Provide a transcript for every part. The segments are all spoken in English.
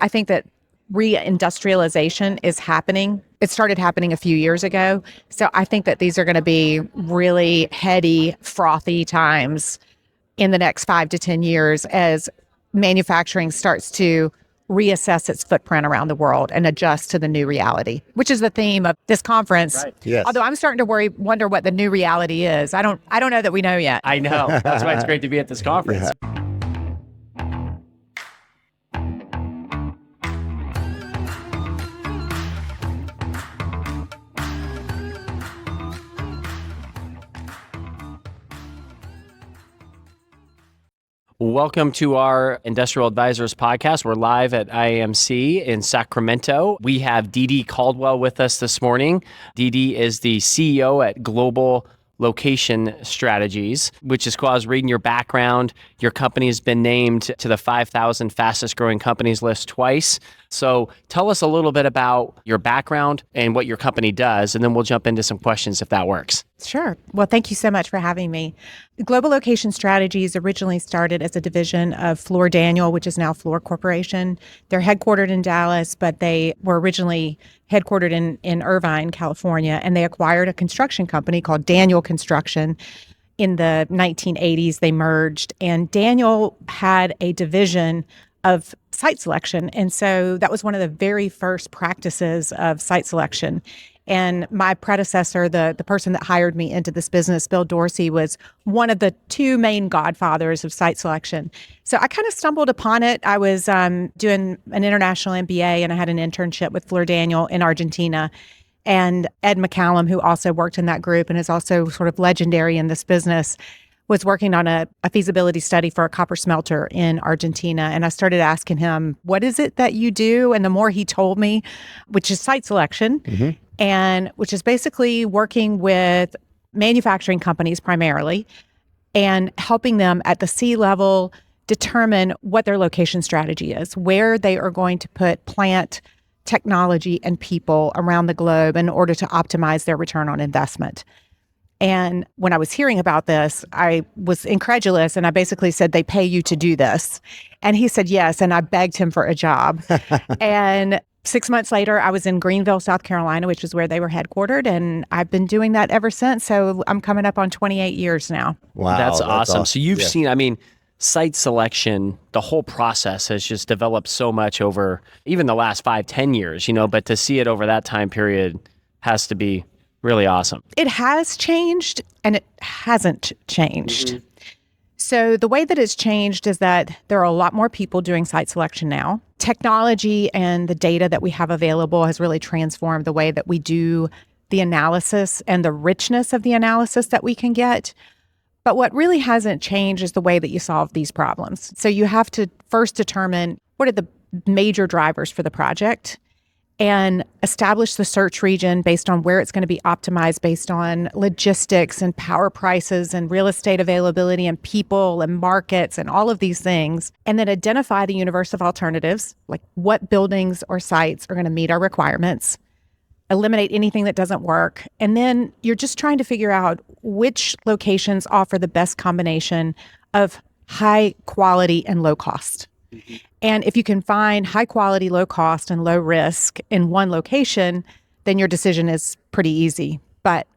I think that reindustrialization is happening. It started happening a few years ago. So I think that these are going to be really heady, frothy times in the next 5 to 10 years as manufacturing starts to reassess its footprint around the world and adjust to the new reality, which is the theme of this conference. Right. Yes. Although I'm starting to wonder what the new reality is. I don't know that we know yet. I know. That's why it's great to be at this conference. Yeah. Welcome to our Industrial Advisors podcast. We're live at IAMC in Sacramento. We have Didi Caldwell with us this morning. Didi is the CEO at Global Location Strategies, which is cool. I was reading your background. Your company has been named to the 5,000 fastest growing companies list twice. So tell us a little bit about your background and what your company does, and then we'll jump into some questions if that works. Sure. Well, thank you so much for having me. Global Location Strategies originally started as a division of Fluor Daniel, which is now Fluor Corporation. They're headquartered in Dallas, but they were originally headquartered in Irvine, California, and they acquired a construction company called Daniel Construction. In the 1980s, they merged, and Daniel had a division of site selection. And so that was one of the very first practices of site selection. And my predecessor, the person that hired me into this business, Bill Dorsey, was one of the two main godfathers of site selection. So I kind of stumbled upon it. I was doing an international MBA, and I had an internship with Fluor Daniel in Argentina. And Ed McCallum, who also worked in that group and is also sort of legendary in this business, was working on a feasibility study for a copper smelter in Argentina. And I started asking him, what is it that you do? And the more he told me, which is site selection, and which is basically working with manufacturing companies primarily and helping them at the C-level determine what their location strategy is, where they are going to put plant, technology, and people around the globe in order to optimize their return on investment. And when I was hearing about this, I was incredulous, and I basically said, they pay you to do this. And he said, yes. And I begged him for a job. And 6 months later, I was in Greenville, South Carolina, which is where they were headquartered. And I've been doing that ever since. So I'm coming up on 28 years now. Wow. That's awesome. So you've seen, site selection, the whole process has just developed so much over even the last 5-10 years, but to see it over that time period has to be really awesome. It has changed and it hasn't changed. So the way that it's changed is that there are a lot more people doing site selection now. Technology and the data that we have available has really transformed the way that we do the analysis and the richness of the analysis that we can get. But what really hasn't changed is the way that you solve these problems. So you have to first determine what are the major drivers for the project and establish the search region based on where it's going to be optimized based on logistics and power prices and real estate availability and people and markets and all of these things. And then identify the universe of alternatives, like what buildings or sites are going to meet our requirements, eliminate anything that doesn't work. And then you're just trying to figure out which locations offer the best combination of high quality and low cost. And if you can find high quality, low cost, and low risk in one location, then your decision is pretty easy. But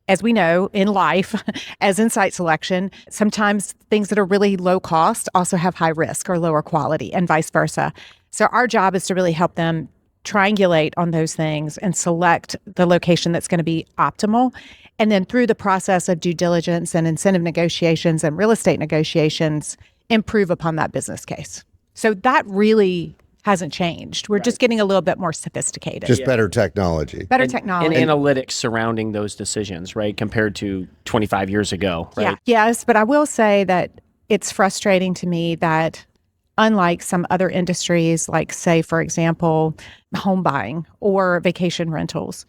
as we know in life, as in site selection, sometimes things that are really low cost also have high risk or lower quality and vice versa. So our job is to really help them triangulate on those things and select the location that's going to be optimal. And then through the process of due diligence and incentive negotiations and real estate negotiations, improve upon that business case. So that really hasn't changed. We're just getting a little bit more sophisticated. Just better technology. Better technology. And analytics surrounding those decisions, right? Compared to 25 years ago, right? Yeah. Yes, but I will say that it's frustrating to me that unlike some other industries, like say, for example, home buying or vacation rentals,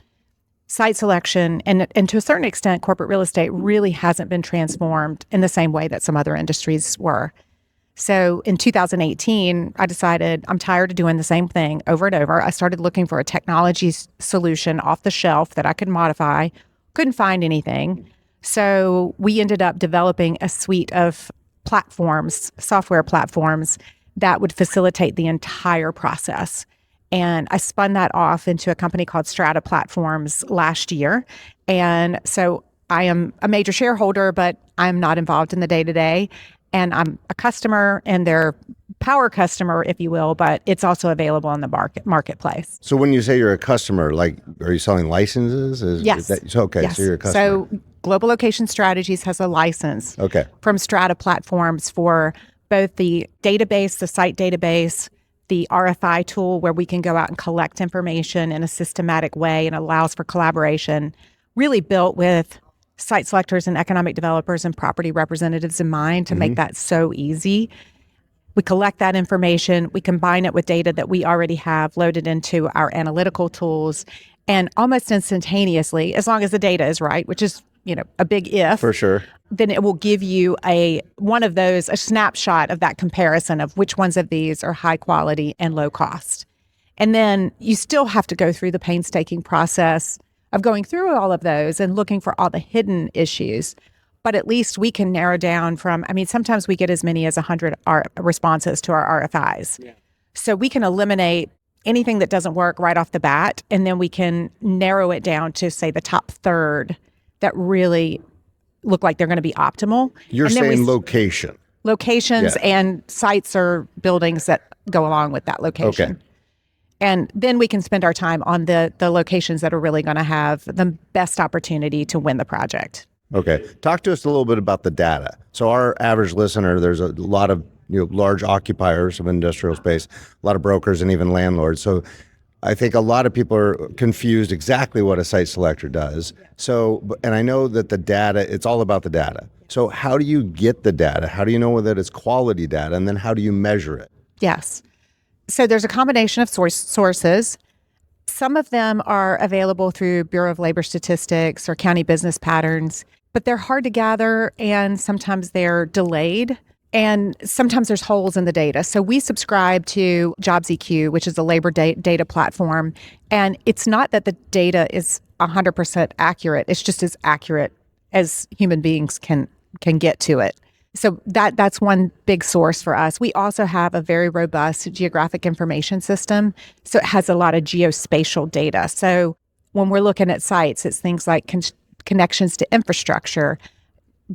site selection and to a certain extent, corporate real estate really hasn't been transformed in the same way that some other industries were. So in 2018, I decided I'm tired of doing the same thing over and over. I started looking for a technology solution off the shelf that I could modify. Couldn't find anything. So we ended up developing a suite of platforms, software platforms, that would facilitate the entire process. And I spun that off into a company called Strata Platforms last year. And so I am a major shareholder, but I'm not involved in the day-to-day. And I'm a customer and their power customer, if you will, but it's also available on the marketplace. So when you say you're a customer, like, are you selling licenses? Yes. Okay, yes. so you're a customer. So Global Location Strategies has a license from Strata Platforms for both the database, the site database, the RFI tool where we can go out and collect information in a systematic way and allows for collaboration, really built with site selectors and economic developers and property representatives in mind to make that so easy. We collect that information, we combine it with data that we already have loaded into our analytical tools, and almost instantaneously, as long as the data is right, which is, a big if. For sure. Then it will give you a snapshot of that comparison of which ones of these are high quality and low cost. And then you still have to go through the painstaking process of going through all of those and looking for all the hidden issues. But at least we can narrow down from, sometimes we get as many as 100 responses to our RFIs. Yeah. So we can eliminate anything that doesn't work right off the bat, and then we can narrow it down to, say, the top third that really look like they're going to be optimal. You're saying location. Locations and sites or buildings that go along with that location. Okay. And then we can spend our time on the locations that are really going to have the best opportunity to win the project. Okay. Talk to us a little bit about the data. So our average listener, there's a lot of large occupiers of industrial space, a lot of brokers and even landlords. So I think a lot of people are confused exactly what a site selector does. So, and I know that the data, it's all about the data. So how do you get the data? How do you know that it's quality data? And then how do you measure it? Yes. So there's a combination of sources. Some of them are available through Bureau of Labor Statistics or county business patterns, but they're hard to gather and sometimes they're delayed. And sometimes there's holes in the data. So we subscribe to JobsEQ, which is a labor data platform. And it's not that the data is 100% accurate. It's just as accurate as human beings can get to it. So that's one big source for us. We also have a very robust geographic information system. So it has a lot of geospatial data. So when we're looking at sites, it's things like connections to infrastructure,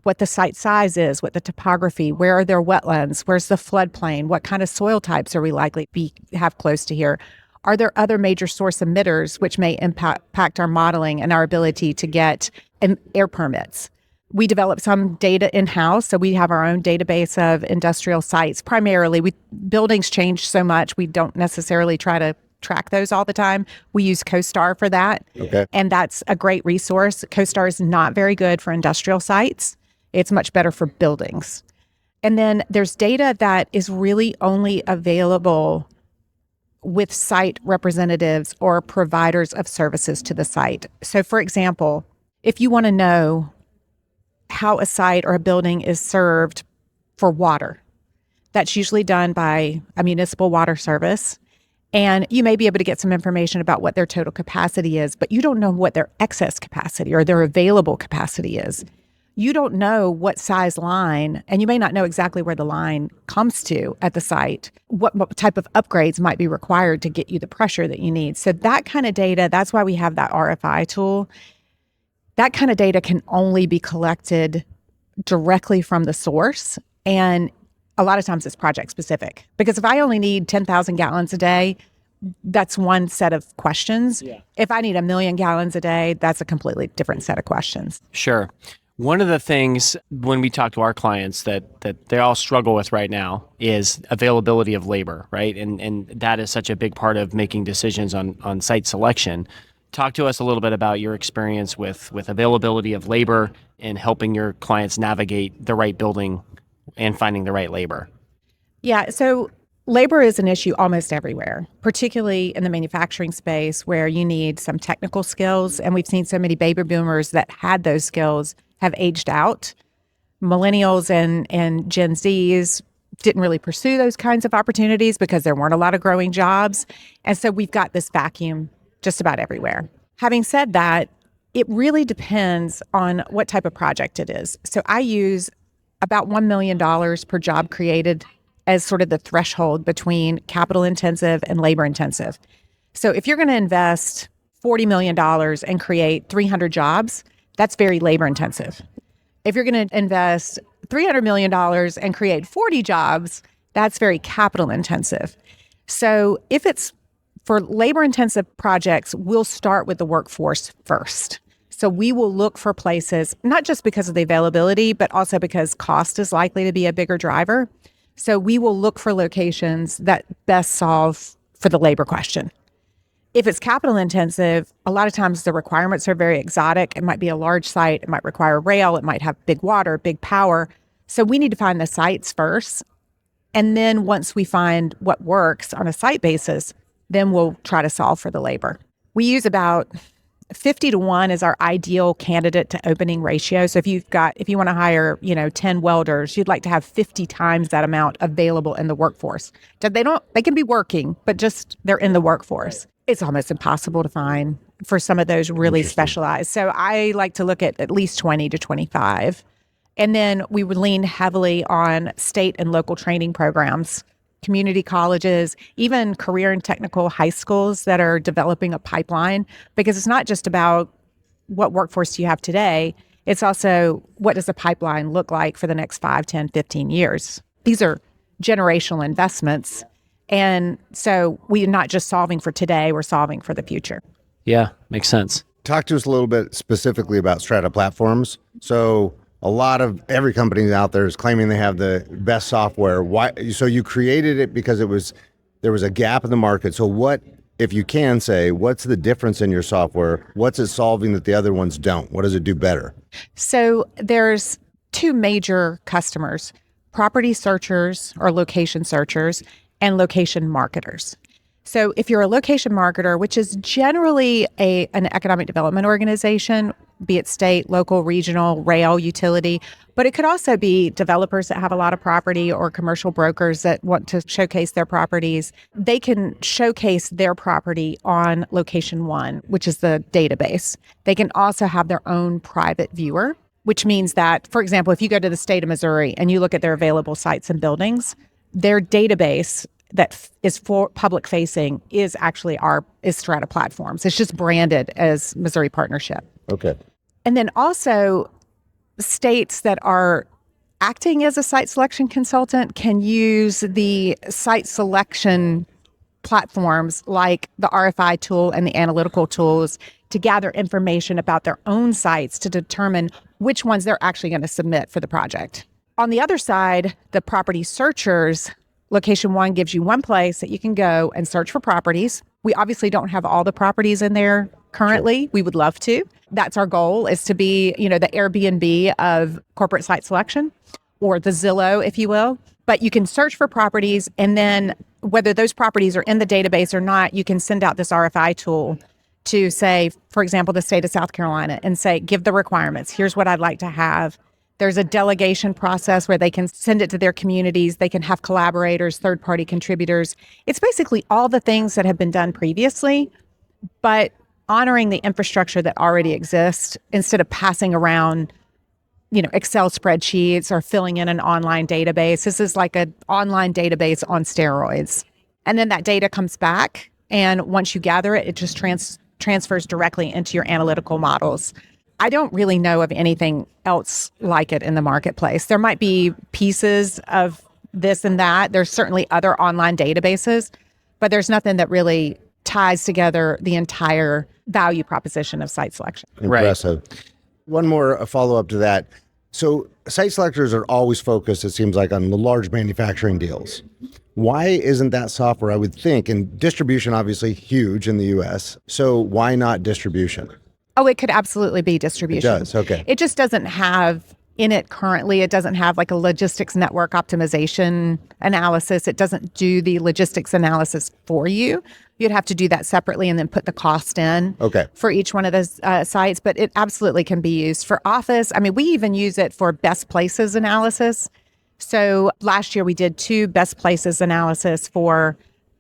what the site size is, what the topography, where are there wetlands, where's the floodplain, what kind of soil types are we likely to have close to here? Are there other major source emitters which may impact our modeling and our ability to get air permits? We develop some data in-house, so we have our own database of industrial sites. Primarily, buildings change so much, we don't necessarily try to track those all the time. We use CoStar for that, and that's a great resource. CoStar is not very good for industrial sites. It's much better for buildings. And then there's data that is really only available with site representatives or providers of services to the site. So for example, if you want to know how a site or a building is served for water, that's usually done by a municipal water service. And you may be able to get some information about what their total capacity is, but you don't know what their excess capacity or their available capacity is. You don't know what size line, and you may not know exactly where the line comes to at the site, what type of upgrades might be required to get you the pressure that you need. So that kind of data, that's why we have that RFI tool. That kind of data can only be collected directly from the source. And a lot of times it's project specific. Because if I only need 10,000 gallons a day, that's one set of questions. Yeah. If I need 1 million gallons a day, that's a completely different set of questions. Sure. One of the things when we talk to our clients that they all struggle with right now is availability of labor, right? And that is such a big part of making decisions on site selection. Talk to us a little bit about your experience with availability of labor and helping your clients navigate the right building and finding the right labor. Yeah, so labor is an issue almost everywhere, particularly in the manufacturing space where you need some technical skills. And we've seen so many baby boomers that had those skills have aged out. Millennials and Gen Zs didn't really pursue those kinds of opportunities because there weren't a lot of growing jobs. And so we've got this vacuum just about everywhere. Having said that, it really depends on what type of project it is. So I use about $1 million per job created as sort of the threshold between capital intensive and labor intensive. So if you're going to invest $40 million and create 300 jobs, that's very labor intensive. If you're going to invest $300 million and create 40 jobs, that's very capital intensive. So if it's for labor intensive projects, we'll start with the workforce first. So we will look for places, not just because of the availability, but also because cost is likely to be a bigger driver. So we will look for locations that best solve for the labor question. If it's capital intensive, a lot of times the requirements are very exotic. It might be a large site. It might require rail. It might have big water, big power. So we need to find the sites first. And then once we find what works on a site basis, then we'll try to solve for the labor. We use about 50-1 is our ideal candidate to opening ratio. So if you want to hire, 10 welders, you'd like to have 50 times that amount available in the workforce. They can be working, but just they're in the workforce. It's almost impossible to find for some of those really specialized. So I like to look at least 20 to 25. And then we would lean heavily on state and local training programs, community colleges, even career and technical high schools that are developing a pipeline, because it's not just about what workforce do you have today. It's also what does the pipeline look like for the next 5, 10, 15 years. These are generational investments. And so we're not just solving for today, we're solving for the future. Yeah, makes sense. Talk to us a little bit specifically about Strata Platforms. So a lot of every company out there is claiming they have the best software. Why? So you created it because there was a gap in the market. So what, if you can say, what's the difference in your software? What's it solving that the other ones don't? What does it do better? So there's two major customers, property searchers or location searchers and location marketers. So if you're a location marketer, which is generally an economic development organization, be it state, local, regional, rail, utility, but it could also be developers that have a lot of property or commercial brokers that want to showcase their properties. They can showcase their property on Location One, which is the database. They can also have their own private viewer, which means that, for example, if you go to the state of Missouri and you look at their available sites and buildings, their database that is for public facing is actually is Strata Platforms. It's just branded as Missouri Partnership. Okay. And then also states that are acting as a site selection consultant can use the site selection platforms like the RFI tool and the analytical tools to gather information about their own sites to determine which ones they're actually going to submit for the project. On the other side, the property searchers, Location One gives you one place that you can go and search for properties. We obviously don't have all the properties in there currently. Sure. We would love to. That's our goal, is to be, the Airbnb of corporate site selection, or the Zillow, if you will. But you can search for properties, and then whether those properties are in the database or not, you can send out this RFI tool to say, for example, the state of South Carolina, and say, give the requirements. Here's what I'd like to have. There's a delegation process where they can send it to their communities. They can have collaborators, third-party contributors. It's basically all the things that have been done previously, but honoring the infrastructure that already exists instead of passing around, Excel spreadsheets or filling in an online database. This is like an online database on steroids. And then that data comes back, and once you gather it, it just transfers directly into your analytical models. I don't really know of anything else like it in the marketplace. There might be pieces of this and that. There's certainly other online databases, but there's nothing that really ties together the entire value proposition of site selection. Impressive. Right. One more follow-up to that. So site selectors are always focused, it seems like, on the large manufacturing deals. Why isn't that software, I would think, and distribution obviously huge in the US, so why not distribution? Oh, it could absolutely be distribution. It does, okay. It just doesn't have in it currently, it doesn't have like a logistics network optimization analysis. It doesn't do the logistics analysis for you. You'd have to do that separately and then put the cost in for each one of those sites. But it absolutely can be used for office. I mean, we even use it for best places analysis. So last year we did 2 best places analysis for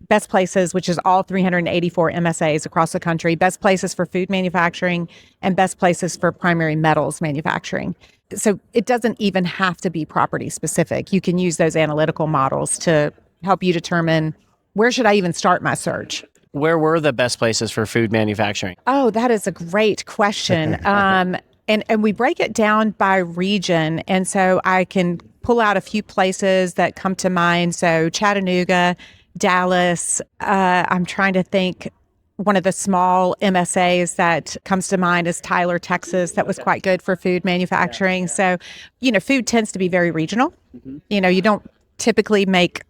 Best Places, which is all 384 MSAs across the country, Best Places for food manufacturing, and Best Places for primary metals manufacturing. So it doesn't even have to be property specific. You can use those analytical models to help you determine, where should I even start my search? Where were the best places for food manufacturing? Oh, that is a great question. And we break it down by region. And so I can pull out a few places that come to mind. So Chattanooga, Dallas, I'm trying to think. One of the small MSAs that comes to mind is Tyler, Texas. That was quite good for food manufacturing. So, food tends to be very regional. You don't typically make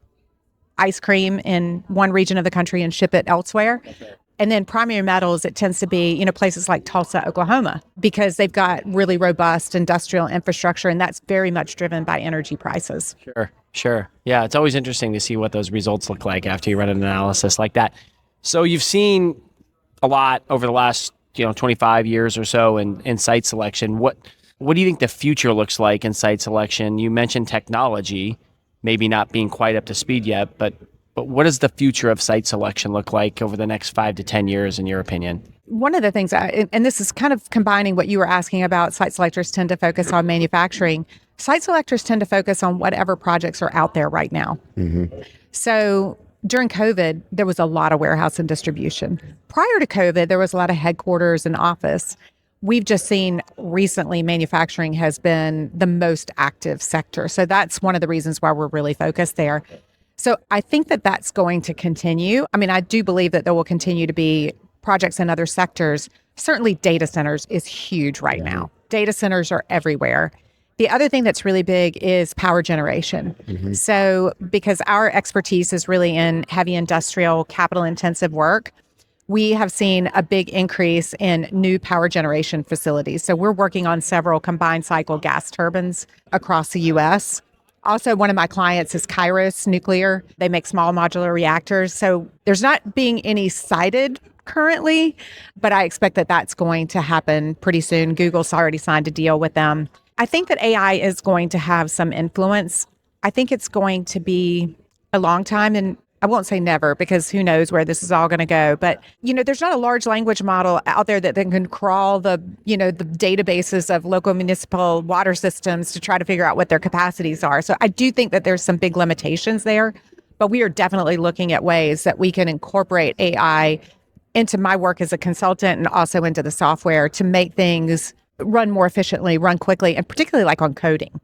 ice cream in one region of the country and ship it elsewhere. And then primary metals, it tends to be, places like Tulsa, Oklahoma, because they've got really robust industrial infrastructure, and that's very much driven by energy prices. Sure. Yeah, it's always interesting to see what those results look like after you run an analysis like that. So you've seen a lot over the last, 25 years or so in site selection. What do you think the future looks like in site selection? You mentioned technology, maybe not being quite up to speed yet, but what does the future of site selection look like over the next 5 to 10 years, in your opinion? One of the things, and this is kind of combining what you were asking about, site selectors tend to focus on manufacturing. Site selectors tend to focus on whatever projects are out there right now. So during COVID, there was a lot of warehouse and distribution. Prior to COVID, there was a lot of headquarters and office. We've just seen recently manufacturing has been the most active sector. So that's one of the reasons why we're really focused there. So I think that that's going to continue. I mean, I do believe that there will continue to be projects in other sectors. Certainly data centers is huge right now. Data centers are everywhere. The other thing that's really big is power generation. So because our expertise is really in heavy industrial, capital intensive work, we have seen a big increase in new power generation facilities. So we're working on several combined cycle gas turbines across the U.S. Also, one of my clients is Kairos Nuclear. They make small modular reactors. So there's not being any sited currently, but I expect that that's going to happen pretty soon. Google's already signed a deal with them. I think that AI is going to have some influence. I think it's going to be a long time, and I won't say never, because who knows where this is all going to go. But, there's not a large language model out there that can crawl the databases of local municipal water systems to try to figure out what their capacities are. So I do think that there's some big limitations there, but we are definitely looking at ways that we can incorporate AI into my work as a consultant and also into the software to make things run more efficiently, run quickly, and particularly like on coding.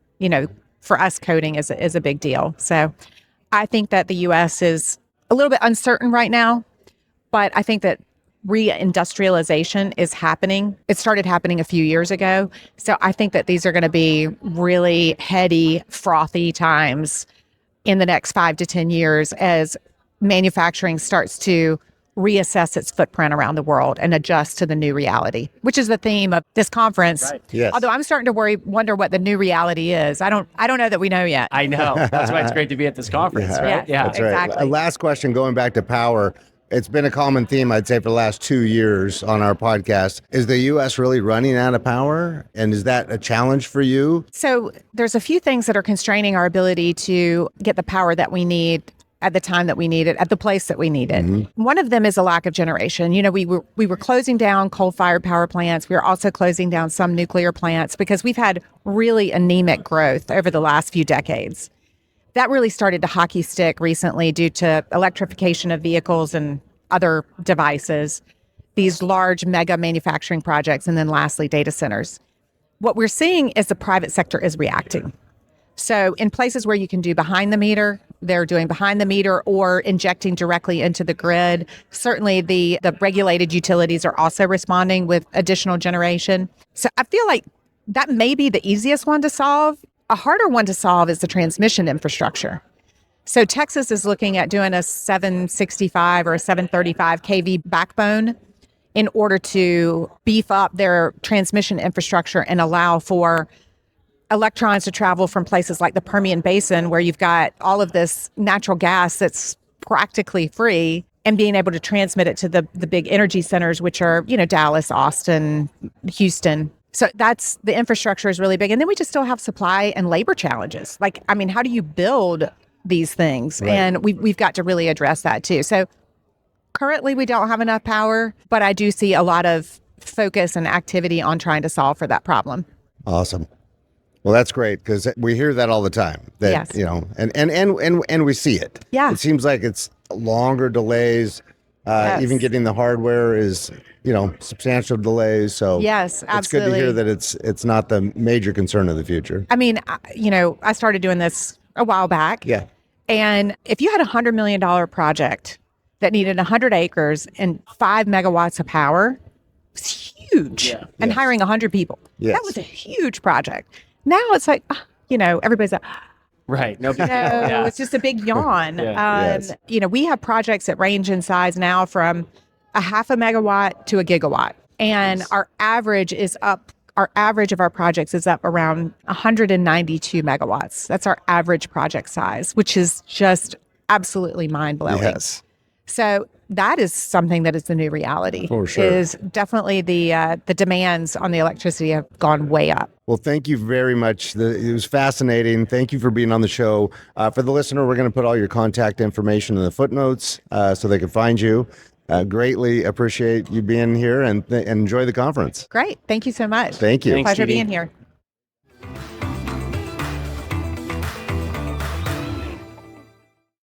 For us, coding is a big deal. So I think that the U.S. is a little bit uncertain right now, but I think that reindustrialization is happening. It started happening a few years ago. So I think that these are going to be really heady, frothy times in the next 5 to 10 years as manufacturing starts to reassess its footprint around the world and adjust to the new reality, which is the theme of this conference. Right. Yes. Although I'm starting to wonder what the new reality is. I don't know that we know yet. I know. That's why it's great to be at this conference, right? Yeah. That's right. Exactly. Last question, going back to power. It's been a common theme, I'd say, for the last 2 years on our podcast. Is the U.S. really running out of power? And is that a challenge for you? So there's a few things that are constraining our ability to get the power that we need at the time that we need it, at the place that we need it. One of them is a lack of generation. We were closing down coal-fired power plants. We were also closing down some nuclear plants because we've had really anemic growth over the last few decades. That really started to hockey stick recently due to electrification of vehicles and other devices, these large mega manufacturing projects, and then lastly, data centers. What we're seeing is the private sector is reacting. So in places where you can do behind the meter, they're doing behind the meter or injecting directly into the grid. Certainly the regulated utilities are also responding with additional generation. So I feel like that may be the easiest one to solve. A harder one to solve is the transmission infrastructure. So Texas is looking at doing a 765 or a 735 kV backbone in order to beef up their transmission infrastructure and allow for electrons to travel from places like the Permian Basin, where you've got all of this natural gas that's practically free, and being able to transmit it to the big energy centers, which are, Dallas, Austin, Houston. So that's, the infrastructure is really big. And then we just still have supply and labor challenges. How do you build these things? Right. And we've got to really address that too. So currently we don't have enough power, but I do see a lot of focus and activity on trying to solve for that problem. Awesome. Well, that's great because we hear that all the time. That Yes. and we see it. Yeah. It seems like it's longer delays. Yes. Even getting the hardware is substantial delays. So Yes, it's good to hear absolutely. that it's not the major concern of the future. I mean, I started doing this a while back. Yeah. And if you had $100 million project that needed 100 acres and 5 megawatts of power, it's huge. Yeah. And Yes. hiring 100 people. Yes. That was a huge project. Now it's like, everybody's like, Right. No big deal. no, Yeah. it's just a big yawn. Yeah. Yes. We have projects that range in size now from a half a megawatt to a gigawatt. And our average of our projects is up around 192 megawatts. That's our average project size, which is just absolutely mind blowing. Yes. So that is something that is the new reality. For sure. Is definitely the demands on the electricity have gone way up. Well, thank you very much. It was fascinating. Thank you for being on the show. For the listener, we're going to put all your contact information in the footnotes so they can find you. Greatly appreciate you being here and enjoy the conference. Great. Thank you so much. Thank you. Thanks, Pleasure Didi. being here.